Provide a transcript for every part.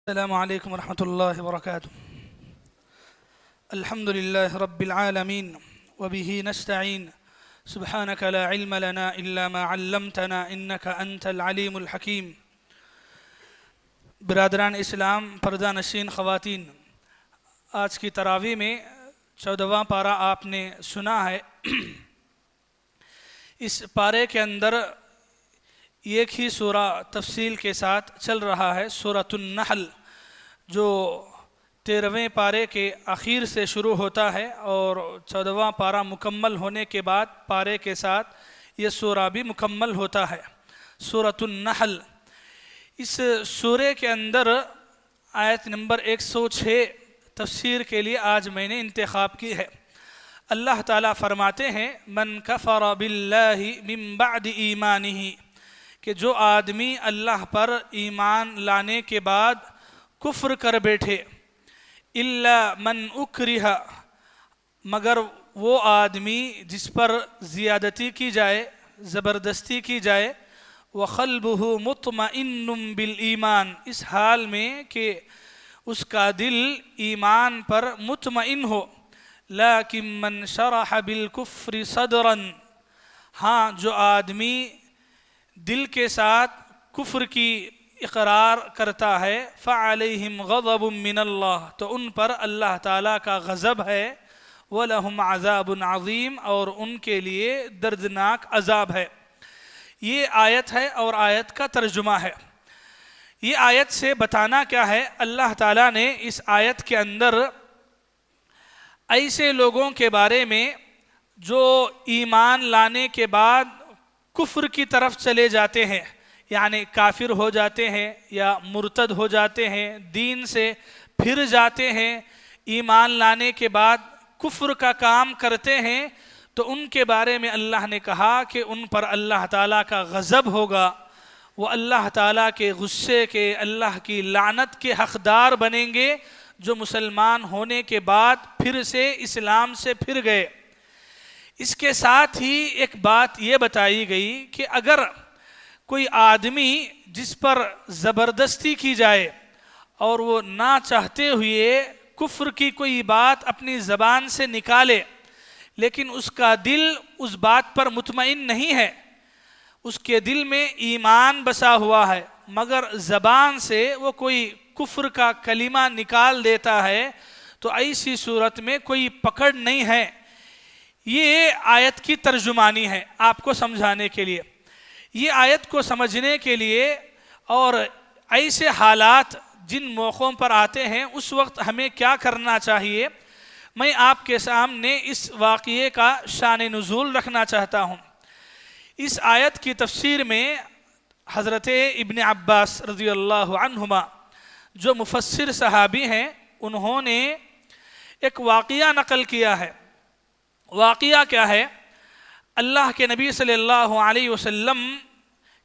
السلام علیکم ورحمۃ اللہ وبرکاتہ۔ الحمد للہ رب العالمین وبہ نستعین سبحانک لا علم لنا الا ما علمتنا انک انت العلیم الحکیم۔ برادران اسلام، پردہ نشین خواتین، آج کی تراویح میں 14واں پارہ آپ نے سنا ہے۔ اس پارے کے اندر ایک ہی سورہ تفصیل کے ساتھ چل رہا ہے، سورۃ النحل، جو 13ویں پارے کے آخر سے شروع ہوتا ہے اور 14واں پارہ مکمل ہونے کے بعد پارے کے ساتھ یہ سورہ بھی مکمل ہوتا ہے، سورۃ النحل۔ اس سورے کے اندر آیت نمبر 106 تفسیر کے لیے آج میں نے انتخاب کی ہے۔ اللہ تعالیٰ فرماتے ہیں من کفر باللہ من بعد ایمانہ، کہ جو آدمی اللہ پر ایمان لانے کے بعد کفر کر بیٹھے، الا من اکرہ، مگر وہ آدمی جس پر زیادتی کی جائے، زبردستی کی جائے، وقلبہ مطمئن بالایمان، اس حال میں کہ اس کا دل ایمان پر مطمئن ہو، لیکن من شرح بالکفر صدرا، ہاں جو آدمی دل کے ساتھ کفر کی اقرار کرتا ہے، فعلیہم غضب من اللہ، تو ان پر اللہ تعالیٰ کا غضب ہے، وَلَهُمْ عَذَابٌ عَظِيمٌ، اور ان کے لیے دردناک عذاب ہے۔ یہ آیت ہے اور آیت کا ترجمہ ہے۔ یہ آیت سے بتانا کیا ہے؟ اللہ تعالیٰ نے اس آیت کے اندر ایسے لوگوں کے بارے میں جو ایمان لانے کے بعد کفر کی طرف چلے جاتے ہیں، یعنی کافر ہو جاتے ہیں یا مرتد ہو جاتے ہیں، دین سے پھر جاتے ہیں، ایمان لانے کے بعد کفر کا کام کرتے ہیں، تو ان کے بارے میں اللہ نے کہا کہ ان پر اللہ تعالیٰ کا غضب ہوگا، وہ اللہ تعالیٰ کے غصے کے، اللہ کی لعنت کے حقدار بنیں گے، جو مسلمان ہونے کے بعد پھر سے اسلام سے پھر گئے۔ اس کے ساتھ ہی ایک بات یہ بتائی گئی کہ اگر کوئی آدمی جس پر زبردستی کی جائے اور وہ نہ چاہتے ہوئے کفر کی کوئی بات اپنی زبان سے نکالے، لیکن اس کا دل اس بات پر مطمئن نہیں ہے، اس کے دل میں ایمان بسا ہوا ہے، مگر زبان سے وہ کوئی کفر کا کلمہ نکال دیتا ہے، تو ایسی صورت میں کوئی پکڑ نہیں ہے۔ یہ آیت کی ترجمانی ہے آپ کو سمجھانے کے لیے۔ یہ آیت کو سمجھنے کے لیے اور ایسے حالات جن موقعوں پر آتے ہیں اس وقت ہمیں کیا کرنا چاہیے، میں آپ کے سامنے اس واقعے کا شان نزول رکھنا چاہتا ہوں۔ اس آیت کی تفسیر میں حضرت ابن عباس رضی اللہ عنہما، جو مفسر صحابی ہیں، انہوں نے ایک واقعہ نقل کیا ہے۔ واقعہ کیا ہے؟ اللہ کے نبی صلی اللہ علیہ وسلم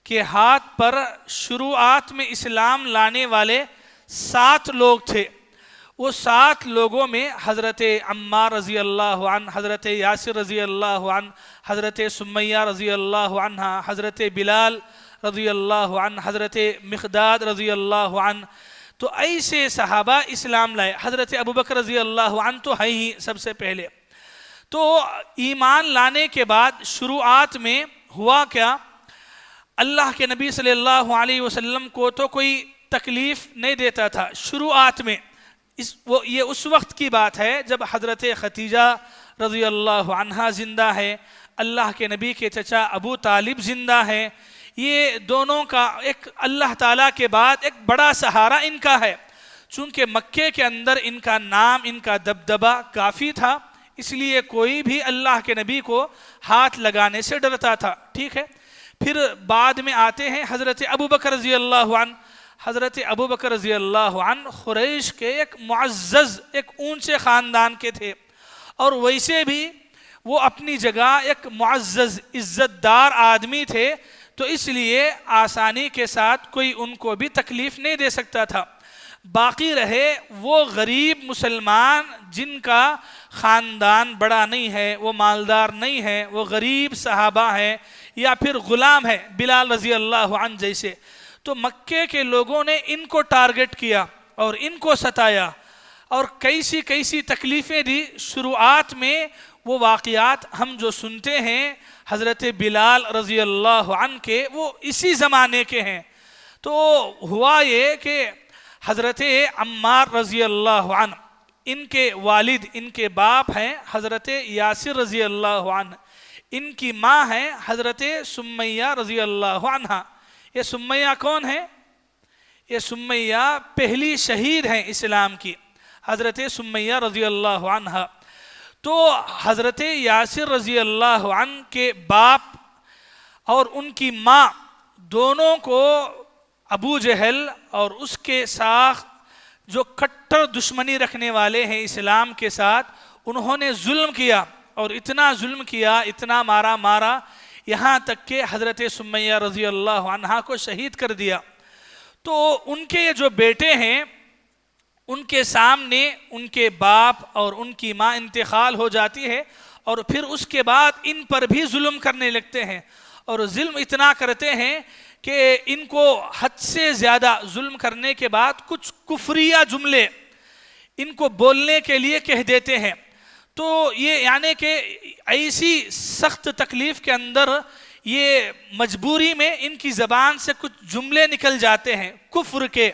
کے ہاتھ پر شروعات میں اسلام لانے والے 7 لوگ تھے۔ وہ 7 لوگوں میں حضرت عمار رضی اللہ عنہ، حضرت یاسر رضی اللہ عنہ، حضرت سمیہ رضی اللہ عنہ، حضرت بلال رضی اللہ عنہ، حضرت مقداد رضی اللہ عنہ، تو ایسے صحابہ اسلام لائے۔ حضرت ابوبکر رضی اللہ عنہ تو ہے ہی سب سے پہلے۔ تو ایمان لانے کے بعد شروعات میں ہوا کیا؟ اللہ کے نبی صلی اللہ علیہ وسلم کو تو کوئی تکلیف نہیں دیتا تھا شروعات میں۔ یہ اس وقت کی بات ہے جب حضرت ختیجہ رضی اللہ عنہا زندہ ہے، اللہ کے نبی کے چچا ابو طالب زندہ ہے۔ یہ دونوں کا ایک اللہ تعالیٰ کے بعد ایک بڑا سہارا ان کا ہے، چونکہ مکے کے اندر ان کا نام، ان کا دبدبہ کافی تھا، اس لیے کوئی بھی اللہ کے نبی کو ہاتھ لگانے سے ڈرتا تھا، ٹھیک ہے۔ پھر بعد میں آتے ہیں حضرت ابوبکر رضی اللہ عنہ۔ حضرت ابوبکر رضی اللہ عنہ قریش کے ایک معزز، ایک اونچے خاندان کے تھے، اور ویسے بھی وہ اپنی جگہ ایک معزز عزت دار آدمی تھے، تو اس لیے آسانی کے ساتھ کوئی ان کو بھی تکلیف نہیں دے سکتا تھا۔ باقی رہے وہ غریب مسلمان جن کا خاندان بڑا نہیں ہے، وہ مالدار نہیں ہے، وہ غریب صحابہ ہیں یا پھر غلام ہیں، بلال رضی اللہ عنہ جیسے، تو مکے کے لوگوں نے ان کو ٹارگٹ کیا اور ان کو ستایا اور کیسی کیسی تکلیفیں دی۔ شروعات میں وہ واقعات ہم جو سنتے ہیں حضرت بلال رضی اللہ عنہ کے، وہ اسی زمانے کے ہیں۔ تو ہوا یہ کہ حضرت عمار رضی اللہ عنہ، ان کے والد، ان کے باپ ہیں حضرت یاسر رضی اللہ عنہ، ان کی ماں ہیں حضرت سمیہ رضی اللہ عنہ۔ یہ سمیہ کون ہے؟ یہ سمیہ پہلی شہید ہیں اسلام کی، حضرت سمیہ رضی اللہ عنہ۔ تو حضرت یاسر رضی اللہ عنہ کے باپ اور ان کی ماں دونوں کو ابو جہل اور اس کے ساتھ جو کٹر دشمنی رکھنے والے ہیں اسلام کے ساتھ، انہوں نے ظلم کیا اور اتنا ظلم کیا، اتنا مارا یہاں تک کہ حضرت سمیہ رضی اللہ عنہ کو شہید کر دیا۔ تو ان کے جو بیٹے ہیں، ان کے سامنے ان کے باپ اور ان کی ماں انتقال ہو جاتی ہے، اور پھر اس کے بعد ان پر بھی ظلم کرنے لگتے ہیں، اور ظلم اتنا کرتے ہیں کہ ان کو حد سے زیادہ ظلم کرنے کے بعد کچھ کفریہ جملے ان کو بولنے کے لیے کہہ دیتے ہیں۔ تو یہ یعنی کہ ایسی سخت تکلیف کے اندر یہ مجبوری میں ان کی زبان سے کچھ جملے نکل جاتے ہیں کفر کے،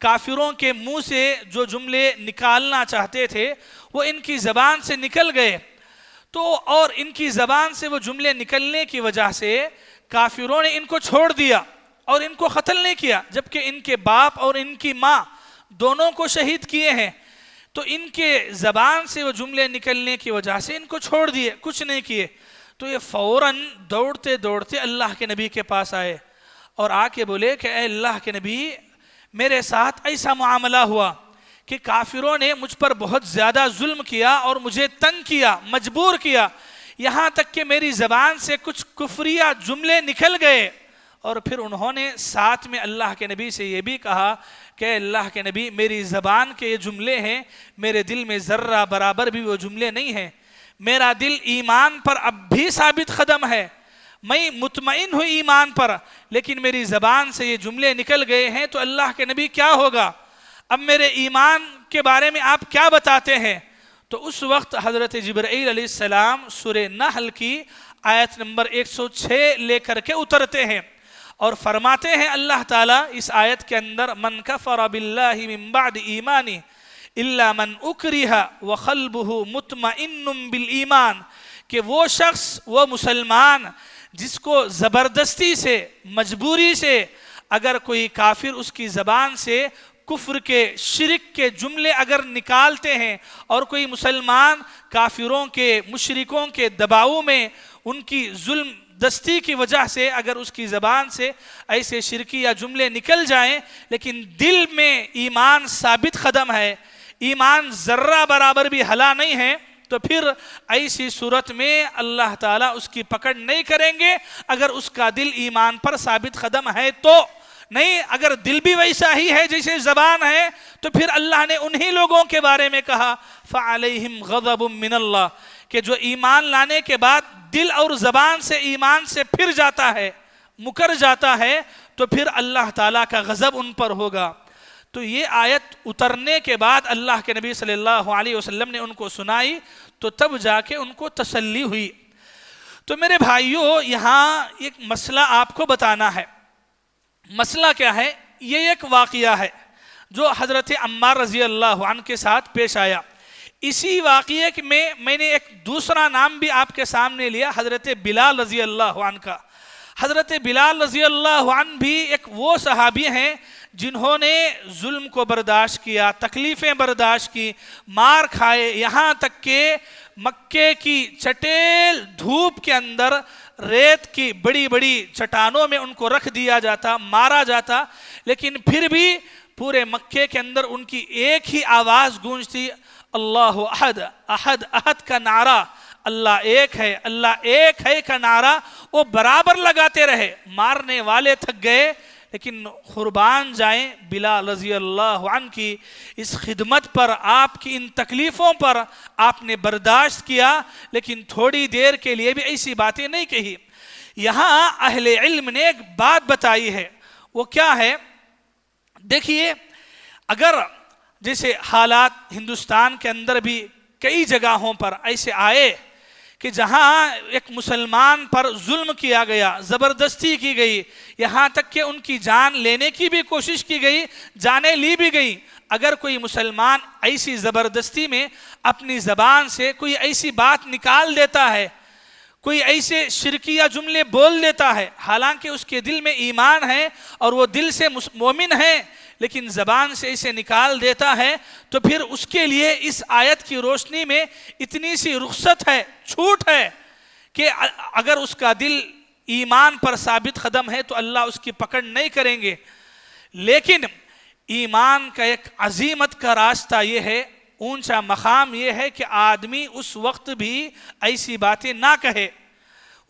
کافروں کے منہ سے جو جملے نکالنا چاہتے تھے وہ ان کی زبان سے نکل گئے۔ تو اور ان کی زبان سے وہ جملے نکلنے کی وجہ سے کافروں نے ان کو چھوڑ دیا اور ان کو قتل نہیں کیا، جبکہ ان کے باپ اور ان کی ماں دونوں کو شہید کیے ہیں۔ تو ان کے زبان سے وہ جملے نکلنے کی وجہ سے ان کو چھوڑ دیے، کچھ نہیں کیے۔ تو یہ فوراً دوڑتے دوڑتے اللہ کے نبی کے پاس آئے اور آ کے بولے کہ اے اللہ کے نبی، میرے ساتھ ایسا معاملہ ہوا کہ کافروں نے مجھ پر بہت زیادہ ظلم کیا اور مجھے تنگ کیا، مجبور کیا، یہاں تک کہ میری زبان سے کچھ کفریہ جملے نکل گئے۔ اور پھر انہوں نے ساتھ میں اللہ کے نبی سے یہ بھی کہا کہ اللہ کے نبی، میری زبان کے یہ جملے ہیں، میرے دل میں ذرہ برابر بھی وہ جملے نہیں ہیں، میرا دل ایمان پر اب بھی ثابت قدم ہے، میں مطمئن ہوں ایمان پر، لیکن میری زبان سے یہ جملے نکل گئے ہیں۔ تو اللہ کے نبی کیا ہوگا؟ اب میرے ایمان کے بارے میں آپ کیا بتاتے ہیں؟ تو اس وقت حضرت جبرائیل علیہ السلام سورہ نحل کی آیت نمبر 106 لے کر کے اترتے ہیں اور فرماتے ہیں اللہ تعالیٰ اس آیت کے اندر، من کفر باللہ من بعد ایمانی الا من اکرہ وقلبہ مطمئن بالایمان، کہ وہ شخص، وہ مسلمان جس کو زبردستی سے، مجبوری سے اگر کوئی کافر اس کی زبان سے کفر کے، شرک کے جملے اگر نکالتے ہیں، اور کوئی مسلمان کافروں کے، مشرکوں کے دباؤ میں، ان کی ظلم دستی کی وجہ سے اگر اس کی زبان سے ایسے شرکی یا جملے نکل جائیں لیکن دل میں ایمان ثابت قدم ہے، ایمان ذرہ برابر بھی ہلا نہیں ہے، تو پھر ایسی صورت میں اللہ تعالیٰ اس کی پکڑ نہیں کریں گے اگر اس کا دل ایمان پر ثابت قدم ہے تو نہیں۔ اگر دل بھی ویسا ہی ہے جیسے زبان ہے تو پھر اللہ نے انہی لوگوں کے بارے میں کہا فَعَلَيْهِمْ غَضَبٌ مِّنَ اللَّهِ، کہ جو ایمان لانے کے بعد دل اور زبان سے ایمان سے پھر جاتا ہے، مکر جاتا ہے، تو پھر اللہ تعالیٰ کا غضب ان پر ہوگا۔ تو یہ آیت اترنے کے بعد اللہ کے نبی صلی اللہ علیہ وسلم نے ان کو سنائی، تو تب جا کے ان کو تسلی ہوئی۔ تو میرے بھائیوں، یہاں ایک مسئلہ آپ کو بتانا ہے۔ مسئلہ کیا ہے؟ یہ ایک واقعہ ہے جو حضرت عمار رضی اللہ عنہ کے ساتھ پیش آیا۔ اسی واقعے میں میں نے ایک دوسرا نام بھی آپ کے سامنے لیا، حضرت بلال رضی اللہ عنہ کا۔ حضرت بلال رضی اللہ عنہ بھی ایک وہ صحابی ہیں جنہوں نے ظلم کو برداشت کیا، تکلیفیں برداشت کی، مار کھائے، یہاں تک کہ مکے کی چٹیل دھوپ کے اندر ریت کی بڑی بڑی چٹانوں میں ان کو رکھ دیا جاتا، مارا جاتا، لیکن پھر بھی پورے مکے کے اندر ان کی ایک ہی آواز گونجتی، اللہ احد، احد احد کا نعرہ، اللہ ایک ہے، اللہ ایک ہے کا نعرہ وہ برابر لگاتے رہے۔ مارنے والے تھک گئے، لیکن قربان جائیں بلال رضی اللہ عنہ کی اس خدمت پر، آپ کی ان تکلیفوں پر آپ نے برداشت کیا، لیکن تھوڑی دیر کے لیے بھی ایسی باتیں نہیں کہی۔ یہاں اہل علم نے ایک بات بتائی ہے، وہ کیا ہے؟ دیکھیے، اگر جیسے حالات ہندوستان کے اندر بھی کئی جگہوں پر ایسے آئے کہ جہاں ایک مسلمان پر ظلم کیا گیا، زبردستی کی گئی، یہاں تک کہ ان کی جان لینے کی بھی کوشش کی گئی، جانیں لی بھی گئی، اگر کوئی مسلمان ایسی زبردستی میں اپنی زبان سے کوئی ایسی بات نکال دیتا ہے، کوئی ایسے شرکیہ جملے بول دیتا ہے، حالانکہ اس کے دل میں ایمان ہے اور وہ دل سے مومن ہے، لیکن زبان سے اسے نکال دیتا ہے، تو پھر اس کے لیے اس آیت کی روشنی میں اتنی سی رخصت ہے، چھوٹ ہے کہ اگر اس کا دل ایمان پر ثابت قدم ہے تو اللہ اس کی پکڑ نہیں کریں گے۔ لیکن ایمان کا ایک عظیمت کا راستہ یہ ہے، اونچا مقام یہ ہے کہ آدمی اس وقت بھی ایسی باتیں نہ کہے،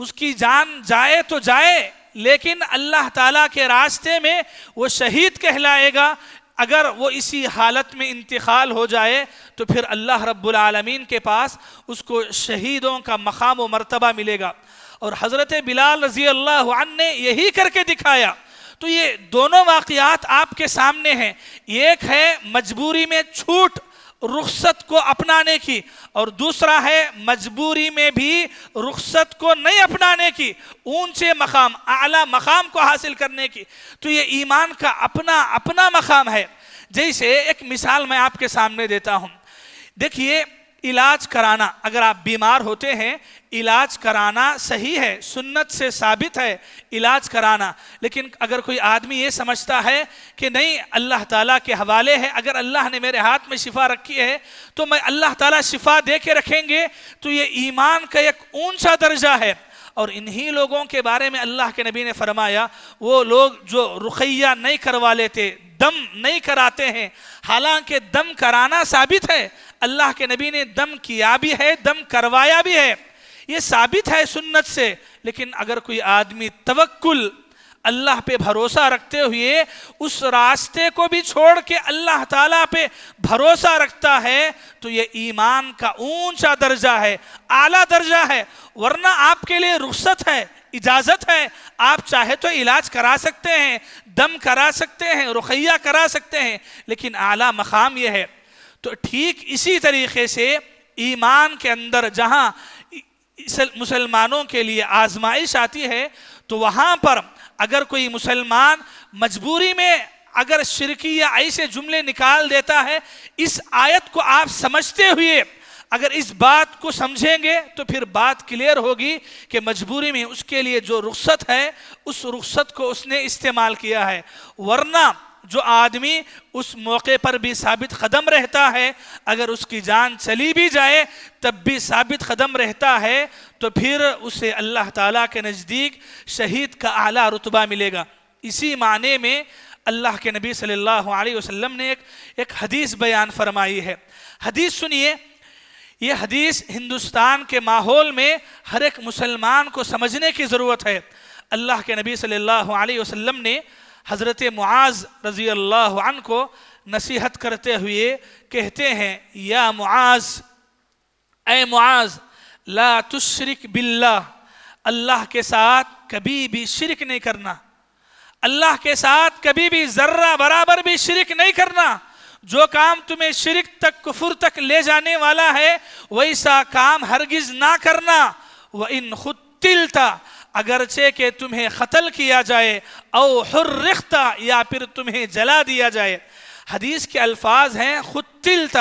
اس کی جان جائے تو جائے، لیکن اللہ تعالیٰ کے راستے میں وہ شہید کہلائے گا۔ اگر وہ اسی حالت میں انتقال ہو جائے تو پھر اللہ رب العالمین کے پاس اس کو شہیدوں کا مقام و مرتبہ ملے گا۔ اور حضرت بلال رضی اللہ عنہ نے یہی کر کے دکھایا۔ تو یہ دونوں واقعات آپ کے سامنے ہیں، ایک ہے مجبوری میں چھوٹ رخصت کو اپنانے کی، اور دوسرا ہے مجبوری میں بھی رخصت کو نہیں اپنانے کی، اونچے مقام، اعلیٰ مقام کو حاصل کرنے کی۔ تو یہ ایمان کا اپنا مقام ہے۔ جیسے ایک مثال میں آپ کے سامنے دیتا ہوں، دیکھیے علاج کرانا، اگر آپ بیمار ہوتے ہیں علاج کرانا صحیح ہے، سنت سے ثابت ہے علاج کرانا، لیکن اگر کوئی آدمی یہ سمجھتا ہے کہ نہیں اللہ تعالیٰ کے حوالے ہے، اگر اللہ نے میرے ہاتھ میں شفا رکھی ہے تو میں اللہ تعالیٰ شفا دے کے رکھیں گے، تو یہ ایمان کا ایک اونچا درجہ ہے۔ اور انہی لوگوں کے بارے میں اللہ کے نبی نے فرمایا، وہ لوگ جو رقیہ نہیں کروا لیتے، دم نہیں کراتے ہیں، حالانکہ دم کرانا ثابت ہے، اللہ کے نبی نے دم کیا بھی ہے، دم کروایا بھی ہے، یہ ثابت ہے سنت سے، لیکن اگر کوئی آدمی توکل اللہ پہ بھروسہ رکھتے ہوئے اس راستے کو بھی چھوڑ کے اللہ تعالیٰ پہ بھروسہ رکھتا ہے تو یہ ایمان کا اونچا درجہ ہے، اعلیٰ درجہ ہے۔ ورنہ آپ کے لیے رخصت ہے، اجازت ہے، آپ چاہے تو علاج کرا سکتے ہیں، دم کرا سکتے ہیں، رقیہ کرا سکتے ہیں، لیکن اعلیٰ مقام یہ ہے۔ تو ٹھیک اسی طریقے سے ایمان کے اندر جہاں مسلمانوں کے لیے آزمائش آتی ہے تو وہاں پر اگر کوئی مسلمان مجبوری میں اگر شرکی یا ایسے جملے نکال دیتا ہے، اس آیت کو آپ سمجھتے ہوئے اگر اس بات کو سمجھیں گے تو پھر بات کلیئر ہوگی کہ مجبوری میں اس کے لیے جو رخصت ہے اس رخصت کو اس نے استعمال کیا ہے۔ ورنہ جو آدمی اس موقع پر بھی ثابت قدم رہتا ہے، اگر اس کی جان چلی بھی جائے تب بھی ثابت قدم رہتا ہے، تو پھر اسے اللہ تعالیٰ کے نزدیک شہید کا اعلیٰ رتبہ ملے گا۔ اسی معنی میں اللہ کے نبی صلی اللہ علیہ وسلم نے ایک حدیث بیان فرمائی ہے۔ حدیث سنیے، یہ حدیث ہندوستان کے ماحول میں ہر ایک مسلمان کو سمجھنے کی ضرورت ہے۔ اللہ کے نبی صلی اللہ علیہ وسلم نے حضرت معاذ رضی اللہ عنہ کو نصیحت کرتے ہوئے کہتے ہیں، یا معاذ، اے معاذ، لا تشرک باللہ، اللہ کے ساتھ کبھی بھی شرک نہیں کرنا، اللہ کے ساتھ کبھی بھی ذرہ برابر بھی شرک نہیں کرنا۔ جو کام تمہیں شرک تک، کفر تک لے جانے والا ہے ویسا کام ہرگز نہ کرنا۔ وَإِنْ خُتِّلْتَ، اگرچہ کہ تمہیں قتل کیا جائے، او حرقت، یا پھر تمہیں جلا دیا جائے۔ حدیث کے الفاظ ہیں خُتِّلْتَ،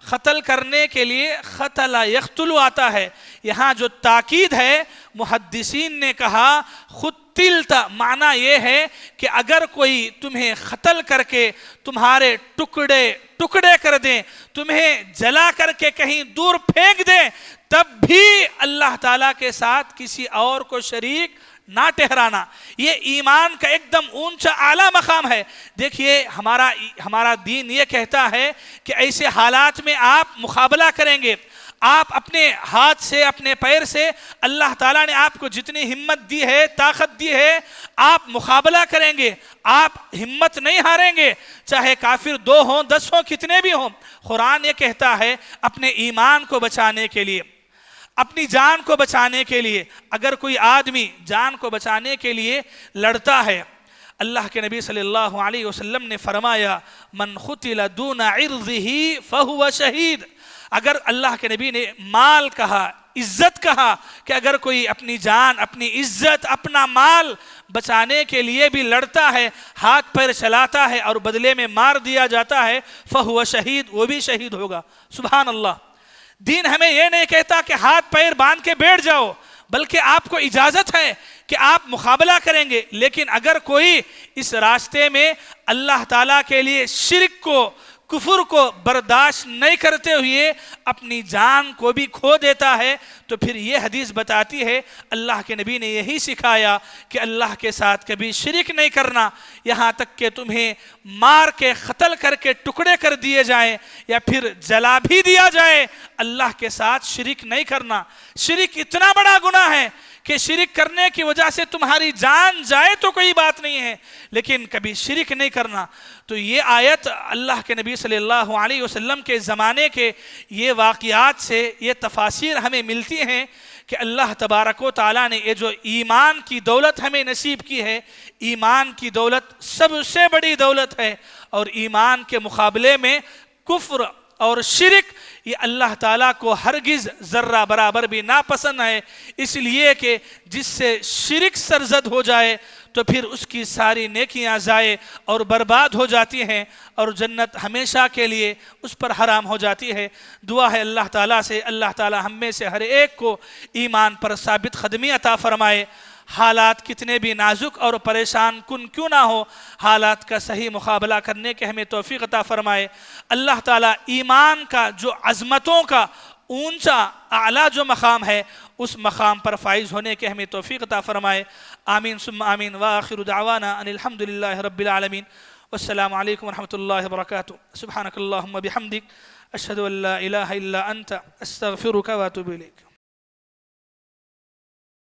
قتل کرنے کے لیے قتل یقتل آتا ہے، یہاں جو تاکید ہے محدثین نے کہا خُتِّلْتَ، معنی یہ ہے کہ اگر کوئی تمہیں قتل کر کے تمہارے ٹکڑے کر دیں، تمہیں جلا کر کے کہیں دور پھینک دیں، تب بھی اللہ تعالیٰ کے ساتھ کسی اور کو شریک نہ ٹھہرانا۔ یہ ایمان کا ایک دم اونچا اعلیٰ مقام ہے۔ دیکھیے ہمارا دین یہ کہتا ہے کہ ایسے حالات میں آپ مقابلہ کریں گے، آپ اپنے ہاتھ سے، اپنے پیر سے، اللہ تعالیٰ نے آپ کو جتنی ہمت دی ہے، طاقت دی ہے، آپ مقابلہ کریں گے، آپ ہمت نہیں ہاریں گے، چاہے کافر 2 ہوں 10 ہوں کتنے بھی ہوں۔ قرآن یہ کہتا ہے اپنے ایمان کو بچانے کے لیے، اپنی جان کو بچانے کے لیے، اگر کوئی آدمی جان کو بچانے کے لیے لڑتا ہے، اللہ کے نبی صلی اللہ علیہ وسلم نے فرمایا من قتل دون عرضه فهو شہید. اگر اللہ کے نبی نے مال کہا، عزت کہا، کہ اگر کوئی اپنی جان، اپنی عزت، اپنا مال بچانے کے لیے بھی لڑتا ہے، ہاتھ پیر چلاتا ہے اور بدلے میں مار دیا جاتا ہے، فہو شہید، وہ بھی شہید ہوگا. سبحان اللہ. دین ہمیں یہ نہیں کہتا کہ ہاتھ پیر باندھ کے بیٹھ جاؤ، بلکہ آپ کو اجازت ہے کہ آپ مقابلہ کریں گے. لیکن اگر کوئی اس راستے میں اللہ تعالیٰ کے لیے شرک کو، کفر کو برداشت نہیں کرتے ہوئے اپنی جان کو بھی کھو دیتا ہے، تو پھر یہ حدیث بتاتی ہے اللہ کے نبی نے یہی سکھایا کہ اللہ کے ساتھ کبھی شرک نہیں کرنا، یہاں تک کہ تمہیں مار کے قتل کر کے ٹکڑے کر دیے جائیں یا پھر جلا بھی دیا جائے، اللہ کے ساتھ شرک نہیں کرنا. شرک اتنا بڑا گناہ ہے کہ شرک کرنے کی وجہ سے تمہاری جان جائے تو کوئی بات نہیں ہے، لیکن کبھی شرک نہیں کرنا. تو یہ آیت اللہ کے نبی صلی اللہ علیہ وسلم کے زمانے کے یہ واقعات سے یہ تفاسیر ہمیں ملتی ہیں کہ اللہ تبارک و تعالیٰ نے یہ جو ایمان کی دولت ہمیں نصیب کی ہے، ایمان کی دولت سب سے بڑی دولت ہے، اور ایمان کے مقابلے میں کفر اور شرک یہ اللہ تعالیٰ کو ہرگز ذرہ برابر بھی ناپسند ہے. اس لیے کہ جس سے شرک سرزد ہو جائے تو پھر اس کی ساری نیکیاں ضائع اور برباد ہو جاتی ہیں، اور جنت ہمیشہ کے لیے اس پر حرام ہو جاتی ہے. دعا ہے اللہ تعالیٰ سے اللہ تعالیٰ ہم میں سے ہر ایک کو ایمان پر ثابت قدمی عطا فرمائے. حالات کتنے بھی نازک اور پریشان کن کیوں نہ ہو، حالات کا صحیح مقابلہ کرنے کے ہمیں توفیق عطا فرمائے. اللہ تعالیٰ ایمان کا جو عظمتوں کا اونچا اعلیٰ جو مقام ہے، اس مقام پر فائز ہونے کے ہمیں توفیق عطا فرمائے. آمین ثم آمین. وآخر دعوانا ان الحمدللہ رب العالمین. والسلام علیکم ورحمۃ اللہ وبرکاتہ. سبحانک اللہم بحمدک، اشہد ان لا الہ الا انت، استغفرک واتوب الیک.